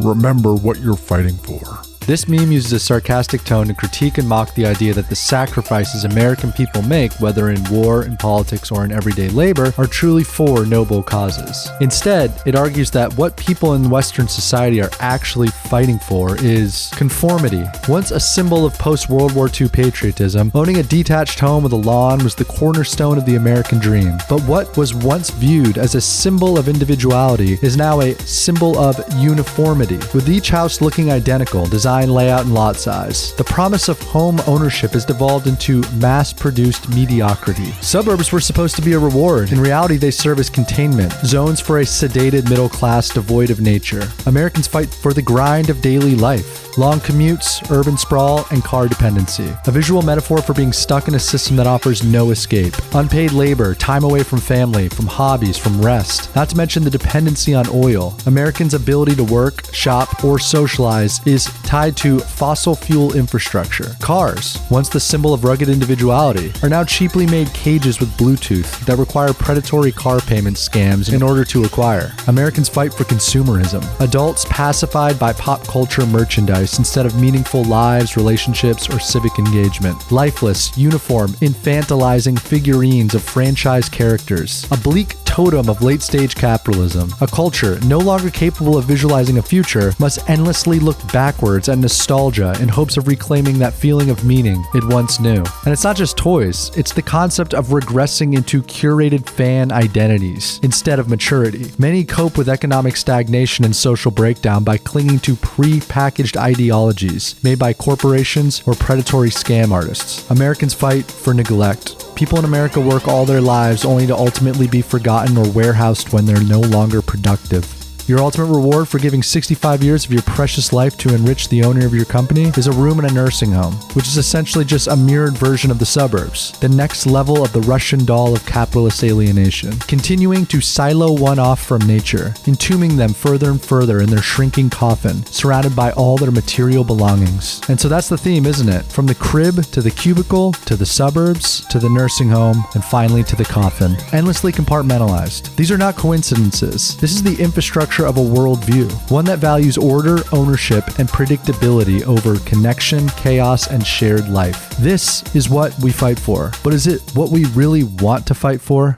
remember what you're fighting for. This meme uses a sarcastic tone to critique and mock the idea that the sacrifices American people make, whether in war, in politics, or in everyday labor, are truly for noble causes. Instead, it argues that what people in Western society are actually fighting for is conformity. Once a symbol of post-World War II patriotism, owning a detached home with a lawn was the cornerstone of the American dream. But what was once viewed as a symbol of individuality is now a symbol of uniformity, with each house looking identical, design, layout, and lot size. The promise of home ownership has devolved into mass-produced mediocrity. Suburbs were supposed to be a reward. In reality, they serve as containment, zones for a sedated middle class devoid of nature. Americans fight for the grind of daily life. Long commutes, urban sprawl, and car dependency. A visual metaphor for being stuck in a system that offers no escape. Unpaid labor, time away from family, from hobbies, from rest. Not to mention the dependency on oil. Americans' ability to work, shop, or socialize is tied to fossil fuel infrastructure. Cars, once the symbol of rugged individuality, are now cheaply made cages with Bluetooth that require predatory car payment scams in order to acquire. Americans fight for consumerism. Adults pacified by pop culture merchandise instead of meaningful lives, relationships, or civic engagement. Lifeless, uniform, infantilizing figurines of franchise characters. A bleak totem of late-stage capitalism. A culture no longer capable of visualizing a future must endlessly look backwards at nostalgia in hopes of reclaiming that feeling of meaning it once knew. And it's not just toys, it's the concept of regressing into curated fan identities instead of maturity. Many cope with economic stagnation and social breakdown by clinging to pre-packaged ideologies made by corporations or predatory scam artists. Americans fight for neglect. People in America work all their lives only to ultimately be forgotten or warehoused when they're no longer productive. Your ultimate reward for giving 65 years of your precious life to enrich the owner of your company is a room in a nursing home, which is essentially just a mirrored version of the suburbs, the next level of the Russian doll of capitalist alienation, continuing to silo one off from nature, entombing them further and further in their shrinking coffin, surrounded by all their material belongings. And so that's the theme, isn't it? From the crib to the cubicle, to the suburbs, to the nursing home, and finally to the coffin. Endlessly compartmentalized. These are not coincidences. This is the infrastructure of a worldview, one that values order, ownership, and predictability over connection, chaos, and shared life. This is what we fight for. But is it what we really want to fight for?